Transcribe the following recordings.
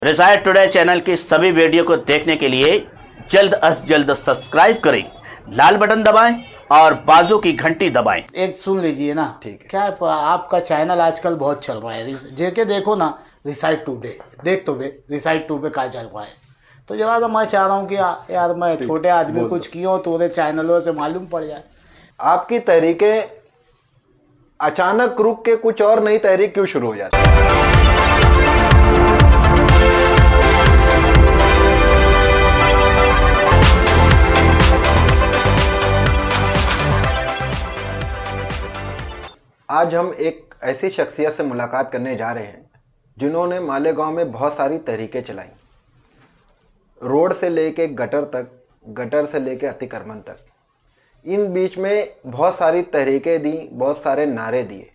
Recite today channel की सभी video को देखने के लिए जल्द अज जल्द सब्सक्राइब करें, लाल बटन दबाएं और बाजू की घंटी दबाएं। एक सुन लीजिए ना, ठीक है। क्या है, आपका चैनल आजकल बहुत चल रहा है, जेके देखो ना, रिसाइट टुडे देख तो बे, रिसाइट टुडे क्या चल रहा है। तो जरा तो मैं चाह रहा हूँ कि यार मैं छोटे आदमी कुछ किया तो उन्हें चैनलों से मालूम पड़ जाए। आपकी तहरीकें अचानक रुक के कुछ और नई तहरीक क्यों शुरू हो जाती है? आज हम एक ऐसी शख्सियत से मुलाकात करने जा रहे हैं जिन्होंने मालेगांव में बहुत सारी तहरीकें चलाई, रोड से लेके गटर तक, गटर से लेके अतिक्रमण तक। इन बीच में बहुत सारी तहरीकें दी, बहुत सारे नारे दिए,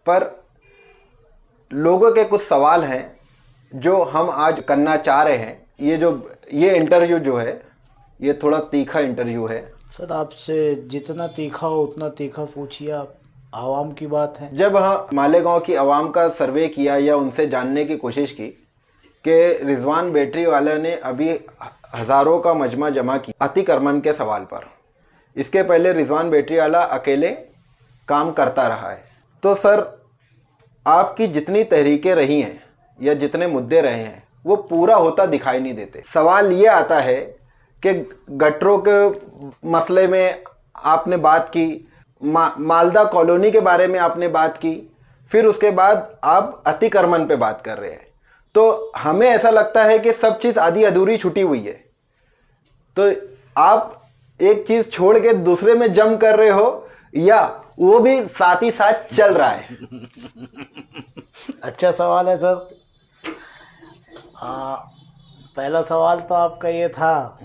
पर लोगों के कुछ सवाल हैं जो हम आज करना चाह रहे हैं। ये इंटरव्यू जो है ये थोड़ा तीखा इंटरव्यू है। सर आपसे जितना तीखा हो उतना तीखा पूछिए, आप आवाम की बात है। जब मालेगांव की आवाम का सर्वे किया या उनसे जानने की कोशिश की कि रिजवान बैटरी वाले ने अभी हज़ारों का मजमा जमा किया अतिक्रमण के सवाल पर, इसके पहले रिजवान बैटरी वाला अकेले काम करता रहा है, तो सर आपकी जितनी तहरीकें रही हैं या जितने मुद्दे रहे हैं वो पूरा होता दिखाई नहीं देते। सवाल ये आता है कि गटरों के मसले में आपने बात की, मालदा कॉलोनी के बारे में आपने बात की, फिर उसके बाद आप अतिक्रमण पे बात कर रहे हैं। तो हमें ऐसा लगता है कि सब चीज़ आधी अधूरी छुटी हुई है, तो आप एक चीज़ छोड़ के दूसरे में जम कर रहे हो या वो भी साथ ही साथ चल रहा है? अच्छा सवाल है सर। पहला सवाल तो आपका ये था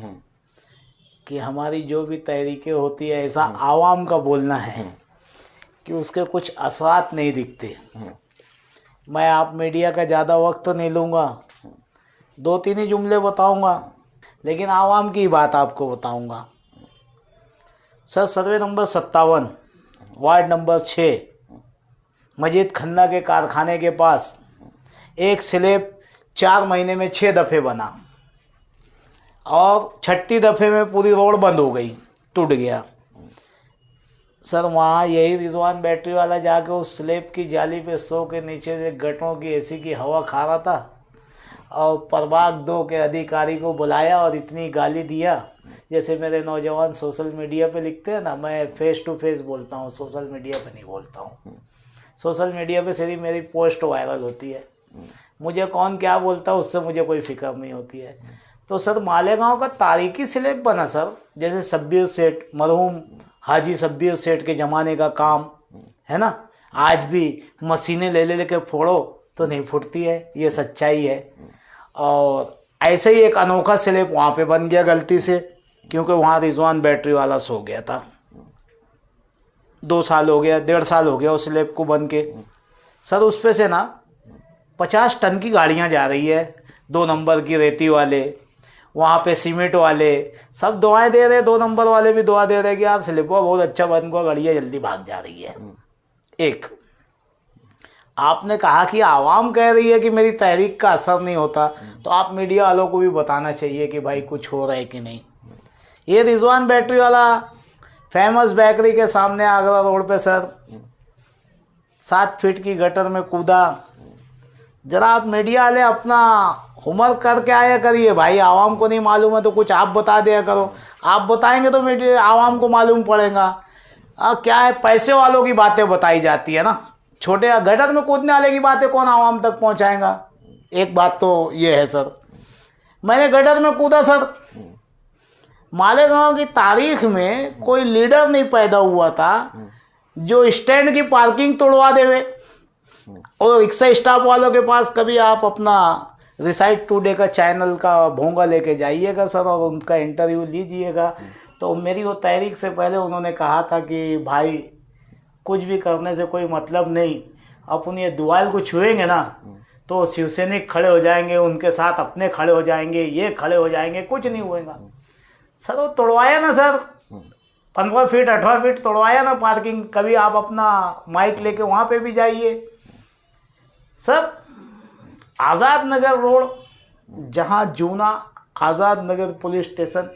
कि हमारी जो भी तहरीकें होती है, ऐसा आवाम का बोलना है कि उसके कुछ असरात नहीं दिखते। मैं आप मीडिया का ज़्यादा वक्त तो नहीं लूँगा, 2-3 ही जुमले बताऊँगा, लेकिन आवाम की बात आपको बताऊँगा। Sir survey number 57 ward number 6 मजीद खन्ना के कारखाने के पास एक स्लैब 4 महीने में 6 दफ़े बना और 6ठी दफ़े में पूरी रोड बंद हो गई, टूट गया। सर वहाँ यही रिजवान बैटरी वाला जाके उस स्लैब की जाली पे सो के नीचे से गटरों की एसी की हवा खा रहा था और प्रभाग 2 के अधिकारी को बुलाया और इतनी गाली दिया, जैसे मेरे नौजवान सोशल मीडिया पे लिखते हैं ना, मैं फेस टू फेस बोलता हूँ, सोशल मीडिया पे नहीं बोलता हूँ। सोशल मीडिया पे सिर्फ मेरी पोस्ट वायरल होती है, मुझे कौन क्या बोलता है उससे मुझे कोई फिक्र नहीं होती है। तो सर मालेगांव का तारीखी स्लैब बना सर, जैसे शब्बीर सेठ, मरहूम हाजी शब्बीर सेठ के ज़माने का काम है ना, आज भी मशीनें ले के फोड़ो तो नहीं फूटती है, ये सच्चाई है। और ऐसे ही एक अनोखा स्लैब वहाँ पे बन गया गलती से, क्योंकि वहाँ रिजवान बैटरी वाला सो गया था। 2 साल हो गया, 1.5 साल हो गया उस स्लैब को बन के। सर उस पे से ना 50 टन की गाड़ियाँ जा रही है, 2 नंबर की रेती वाले, वहाँ पे सीमेंट वाले सब दुआएं दे रहे, 2 नंबर वाले भी दुआ दे रहे कि यार स्लिप बहुत अच्छा बन गया, गाड़ियाँ जल्दी भाग जा रही है। एक आपने कहा कि आवाम कह रही है कि मेरी तहरीक का असर नहीं होता, तो आप मीडिया वालों को भी बताना चाहिए कि भाई कुछ हो रहा है कि नहीं। ये रिजवान बैटरी वाला फेमस बेकरी के सामने आगरा रोड पे सर 7 फीट की गटर में कूदा। जरा आप मीडिया वाले अपना हुमर करके आया करिए भाई, आवाम को नहीं मालूम है तो कुछ आप बता दिया करो, आप बताएंगे तो मीडिया आवाम को मालूम पड़ेगा। क्या है, पैसे वालों की बातें बताई जाती है ना, छोटे गटर में कूदने वाले की बातें कौन आवाम तक पहुंचाएगा। एक बात तो ये है सर, मैंने गटर में कूदा सर, मालेगांव की तारीख में कोई लीडर नहीं पैदा हुआ था जो स्टैंड की पार्किंग तोड़वा देवे। और रिक्शा स्टाफ वालों के पास कभी आप अपना रिसाइट टुडे का चैनल का भोंगा लेके जाइएगा सर और उनका इंटरव्यू लीजिएगा, तो मेरी वो तहरीक से पहले उन्होंने कहा था कि भाई कुछ भी करने से कोई मतलब नहीं, अपन ये दुआल को छुएंगे ना तो शिवसैनिक खड़े हो जाएंगे, उनके साथ अपने खड़े हो जाएंगे, ये खड़े हो जाएंगे, कुछ नहीं होएगा। सर वो तोड़वाया ना सर, 15 फीट 18 फीट तोड़वाया ना पार्किंग। कभी आप अपना माइक लेके वहाँ पे भी जाइए सर। आज़ाद नगर रोड जहां जूना आज़ाद नगर पुलिस स्टेशन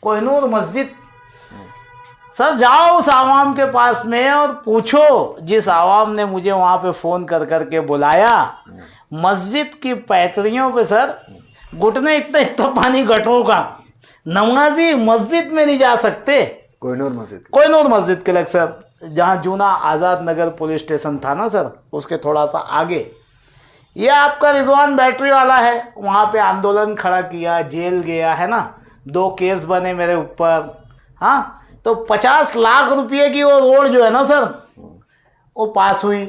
कोहिनूर मस्जिद, सर जाओ उस आवाम के पास में और पूछो, जिस आवाम ने मुझे वहाँ पे फ़ोन कर कर के बुलाया, मस्जिद की पैतरियों पे सर घुटने इतना पानी गटरों का, नमाजी मस्जिद में नहीं जा सकते। कोहिनूर मस्जिद के लग सर, जहाँ जूना आज़ाद नगर पुलिस स्टेशन था ना सर, उसके थोड़ा सा आगे ये आपका रिजवान बैटरी वाला है, वहाँ पे आंदोलन खड़ा किया, जेल गया है ना, 2 केस बने मेरे ऊपर। हाँ, तो 50 लाख रुपये की वो रोड जो है ना सर, वो पास हुई।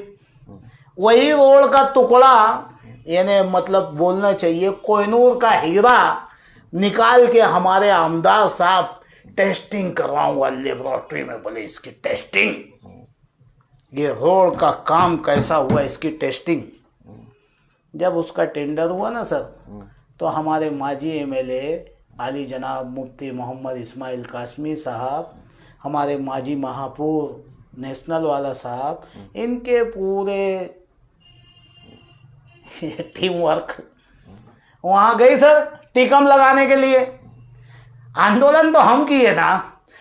वही रोड का टुकड़ा, यानी मतलब बोलना चाहिए कोहिनूर का हीरा निकाल के हमारे आमदार साहब टेस्टिंग करवाऊंगा लेबोरेटरी में, बोले इसकी टेस्टिंग, ये रोड का काम कैसा हुआ इसकी टेस्टिंग। जब उसका टेंडर हुआ ना सर, तो हमारे माजी एमएलए आली जनाब मुफ्ती मोहम्मद इस्माइल कासमी साहब, हमारे माजी महापौर नेशनल वाला साहब, इनके पूरे टीम वर्क वहाँ गई सर टिकम लगाने के लिए। आंदोलन तो हम किए ना,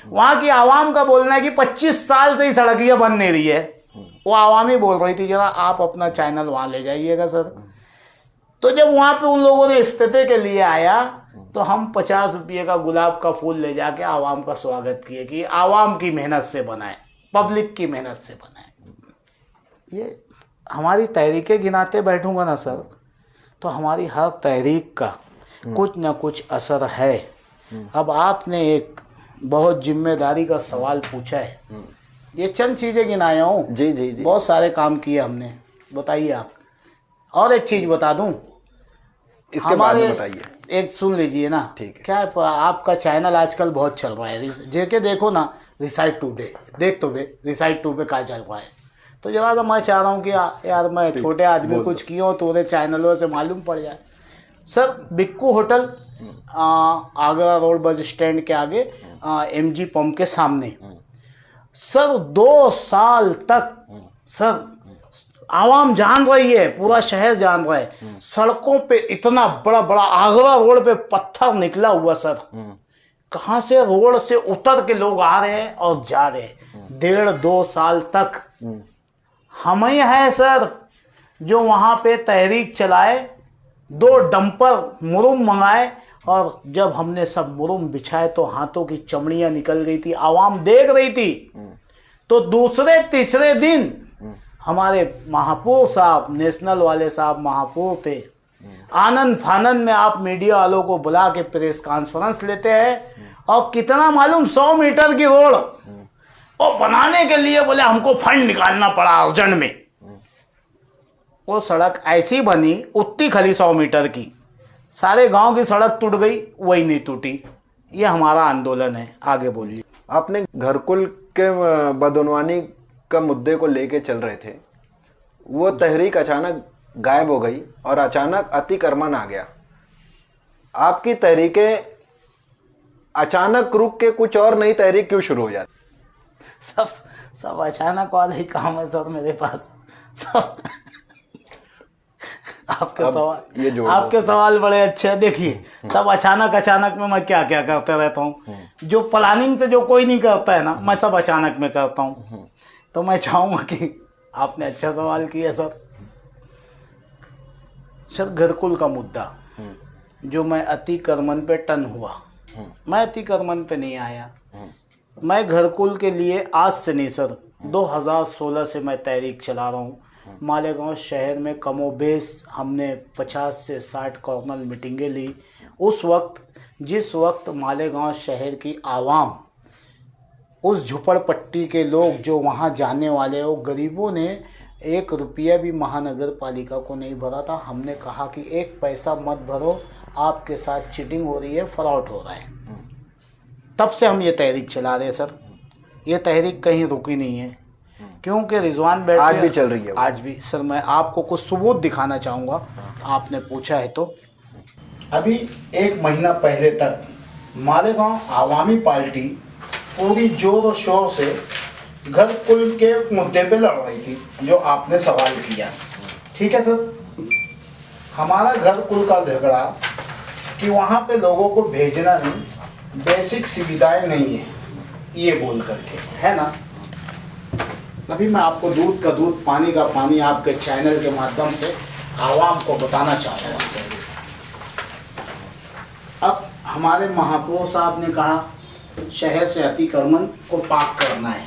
वहाँ की आवाम का बोलना है कि 25 साल से ही सड़कियाँ बन नहीं रही है। वो आवाम ही बोल रही थी, जरा आप अपना चैनल वहाँ ले जाइएगा सर। तो जब वहाँ पे उन लोगों ने इफ्तिताह के लिए आया, तो हम 50 रुपये का गुलाब का फूल ले जाके आवाम का स्वागत किए कि आवाम की मेहनत से बनाए, पब्लिक की मेहनत से बनाए। ये हमारी तहरीकें गिनाते बैठूंगा ना सर, तो हमारी हर तहरीक का कुछ ना कुछ असर है। अब आपने एक बहुत जिम्मेदारी का सवाल पूछा है, ये चंद चीज़ें गिनाया हूँ। जी जी जी, बहुत सारे काम किए हमने, बताइए आप। और एक चीज़ बता दूँ, इसके बाद में बताइए। एक सुन लीजिए ना, ठीक है। क्या है, आपका चैनल आजकल बहुत चल रहा है, जेके देखो ना, रिसाइट टुडे देख तो बे, रिसाइट टू पे क्या चल रहा है। तो जरा सा मैं चाह रहा हूँ कि यार मैं छोटे आदमी कुछ किया तो उन्हें चैनलों से मालूम पड़ जाए। Sir Bikku hotel, Agra road bus stand के आगे, MG पंप के सामने, सर 2 साल तक सर आवाम जान रही है, पूरा शहर जान रहा है, सड़कों पे इतना बड़ा बड़ा आगरा रोड पे पत्थर निकला हुआ सर, कहाँ से रोड से उतर के लोग आ रहे हैं और जा रहे हैं। 1.5-2 साल तक हम ही है सर जो वहाँ पे तहरीक चलाए, 2 डंपर मुरुम मंगाए, और जब हमने सब मुरुम बिछाए तो हाथों की चमड़ियाँ निकल गई थी, आवाम देख रही थी। तो दूसरे तीसरे दिन हमारे महापौर साहब, नेशनल वाले साहब महापौर थे, आनंद फानंद में आप मीडिया वालों को बुला के प्रेस कॉन्फ्रेंस लेते हैं, और कितना मालूम 100 मीटर की रोड और बनाने के लिए बोले हमको फंड निकालना पड़ा अर्जेंट में। वो सड़क ऐसी बनी, उतनी खली 100 मीटर की, सारे गांव की सड़क टूट गई, वही नहीं टूटी। ये हमारा आंदोलन है। आगे बोलिए। आपने घरकुल के बदनवानी का मुद्दे को लेके चल रहे थे, वो तहरीक अचानक गायब हो गई और अचानक अतिक्रमण आ गया। आपकी तहरीकें अचानक रुक के कुछ और नई तहरीक क्यों शुरू हो जाती? सब अचानक वाला ही काम है सर मेरे पास। सब आपके सवाल बड़े अच्छे हैं। देखिए, सब अचानक में मैं क्या क्या करते रहता हूँ, जो प्लानिंग से जो कोई नहीं करता है ना, मैं सब अचानक में करता हूँ। तो मैं चाहूँगा कि आपने अच्छा सवाल किया सर। घरकुल का मुद्दा जो मैं अतिक्रमण पे टन हुआ, मैं अतिक्रमण पे नहीं आया। मैं घरकुल के लिए आज से नहीं सर, 2016 से मैं तहरीक चला रहा हूँ। मालेगांव शहर में कमोबेश हमने 50 से 60 कॉर्नर मीटिंगें ली। उस वक्त, जिस वक्त मालेगांव शहर की आवाम, उस झुपड़पट्टी के लोग जो वहाँ जाने वाले हो, गरीबों ने 1 रुपया भी महानगर पालिका को नहीं भरा था। हमने कहा कि 1 पैसा मत भरो, आपके साथ चीटिंग हो रही है, फ्रॉड हो रहा है। तब से हम ये तहरीक चला रहे हैं सर। ये तहरीक कहीं रुकी नहीं है, क्योंकि रिजवान बैठे आज भी चल रही है। आज भी सर। मैं आपको कुछ सबूत दिखाना चाहूँगा, आपने पूछा है तो। अभी 1 महीना पहले तक मालेगांव आवामी पार्टी पूरी जोर और शोर से घरकुल के मुद्दे पे लड़ रही थी, जो आपने सवाल किया। ठीक है सर, हमारा घरकुल का झगड़ा कि वहाँ पे लोगों को भेजना नहीं, बेसिक सुविधाएं नहीं है, ये बोल करके, है ना। अभी मैं आपको दूध का दूध, पानी का पानी आपके चैनल के माध्यम से आवाम को बताना चाहता हूँ। अब हमारे महापौर साहब ने कहा शहर से अतिक्रमण को पाक करना है,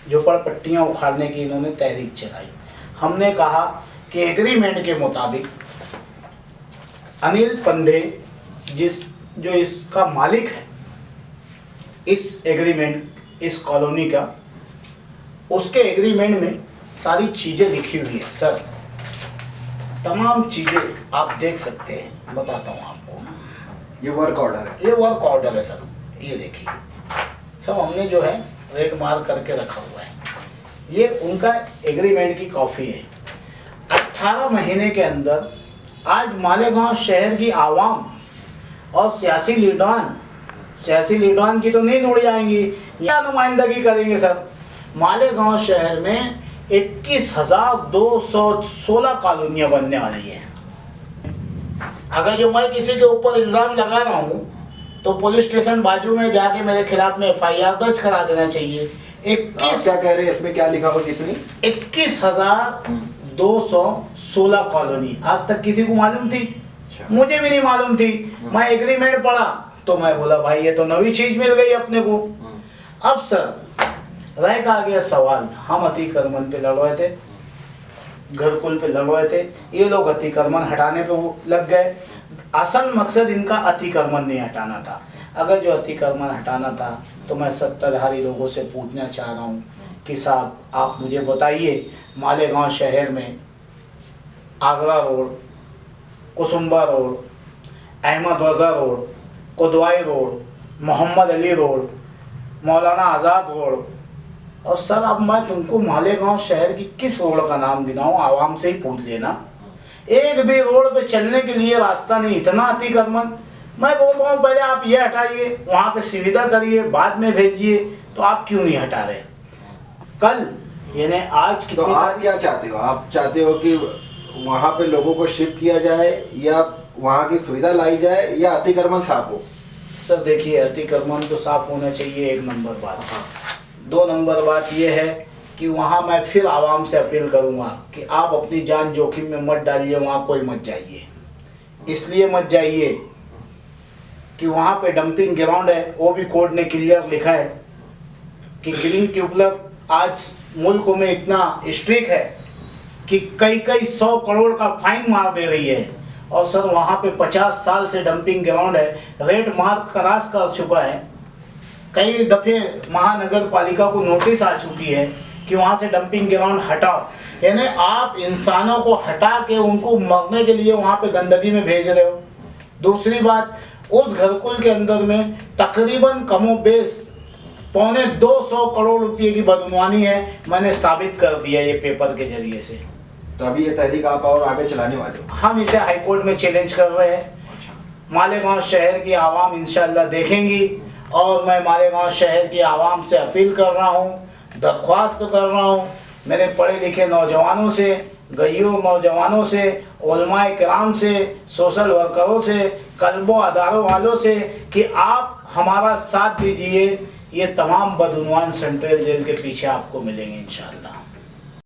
झोपड़पट्टियाँ उखाड़ने की इन्होंने तहरीक चलाई। हमने कहा कि एग्रीमेंट के मुताबिक अनिल पंडे जो इसका मालिक है, इस एग्रीमेंट, इस कॉलोनी का, उसके एग्रीमेंट में सारी चीज़ें लिखी हुई है सर, तमाम चीज़ें आप देख सकते हैं, बताता हूँ आपको। ये वर्क ऑर्डर है, ये वर्क ऑर्डर है सर, ये देखिए सब हमने जो है रेड मार्क करके रखा हुआ है। ये उनका एग्रीमेंट की कॉपी है। 18 महीने के अंदर आज मालेगांव शहर की आवाम और सियासी लीडरान की तो नींद उड़ जाएंगी, या नुमाइंदगी करेंगे सर। मालेगांव शहर में 21,216 कॉलोनियाँ बनने वाली हैं। अगर जो मैं किसी के ऊपर इल्ज़ाम लगा रहा हूँ तो पुलिस स्टेशन बाजू में जाके मेरे खिलाफ में FIR दर्ज करा देना चाहिए। 21 क्या कह रहे हैं इसमें, क्या लिखा हुआ, कितनी? 21,216 कॉलोनी। आज तक किसी को मालूम थी? मुझे भी नहीं मालूम थी। मैं एग्रीमेंट पढ़ा तो मैं बोला भाई ये तो नई चीज मिल गई अपने को। अब सर रह का गया सवाल, हम अतिक्रमण पे लड़ रहे थे, घरकुल पे लड़ रहे थे, ये लोग अतिक्रमण हटाने पे लग गए। असल मकसद इनका अतिक्रमण नहीं हटाना था। अगर जो अतिक्रमण हटाना था तो मैं सत्ताधारी लोगों से पूछना चाह रहा हूँ कि साहब आप मुझे बताइए, मालेगांव शहर में Agra road, Kusumba road, Ahmad Raza road, Kudwai road, Mohammad Ali road, Maulana Azad road, और सर अब मैं तुमको मालेगांव शहर की किस रोड का नाम गिनाऊँ, आवाम से ही पूछ लेना। एक भी रोड पे चलने के लिए रास्ता नहीं, इतना अतिक्रमण। मैं बोल रहा हूँ पहले आप ये हटाइए, वहाँ पे सुविधा करिए, बाद में भेजिए, तो आप क्यों नहीं हटा रहे? कल यानी आज तो आप क्या चाहते हो? आप चाहते हो कि वहाँ पे लोगों को शिफ्ट किया जाए, या वहाँ की सुविधा लाई जाए, या अतिक्रमण साफ हो? सर देखिए, अतिक्रमण तो साफ होना चाहिए, एक नंबर बात। 2 नंबर बात यह है कि वहाँ मैं फिर आवाम से अपील करूँगा कि आप अपनी जान जोखिम में मत डालिए, वहाँ कोई मत जाइए। इसलिए मत जाइए कि वहाँ पे डंपिंग ग्राउंड है, वो भी कोर्ट ने क्लियर लिखा है कि ग्रीन ट्यूबलर आज मुल्क में इतना स्ट्रिक्ट है कि कई 100 करोड़ का फाइन मार दे रही है। और सर वहाँ पे 50 साल से डंपिंग ग्राउंड है, रेड मार्क क्रॉस कर चुका है। कई दफ़े महानगर पालिका को नोटिस आ चुकी है कि वहाँ से डंपिंग ग्राउंड हटाओ। यानी आप इंसानों को हटा के उनको मरने के लिए वहाँ पे गंदगी में भेज रहे हो। दूसरी बात, उस घरकुल के अंदर में तकरीबन कमोबेश 250 करोड़ रुपए की बदनवानी है। मैंने साबित कर दिया ये पेपर के जरिए से। तो अभी ये तहरीक आप और आगे चलाने वाले हो? हम इसे हाईकोर्ट में चैलेंज कर रहे हैं। मालेगांव शहर की आवाम इंशाल्लाह देखेंगी, और मैं मालेगांव शहर की आवाम से अपील कर रहा हूँ, दरख्वास्त कर रहा हूँ मेरे पढ़े लिखे नौजवानों से, गईयों नौजवानों से, उलमाए किराम से, सोशल वर्करों से, कल्बो अदारों वालों से कि आप हमारा साथ दीजिए। ये तमाम बदउनवान सेंट्रल जेल के पीछे आपको मिलेंगे इंशाल्लाह।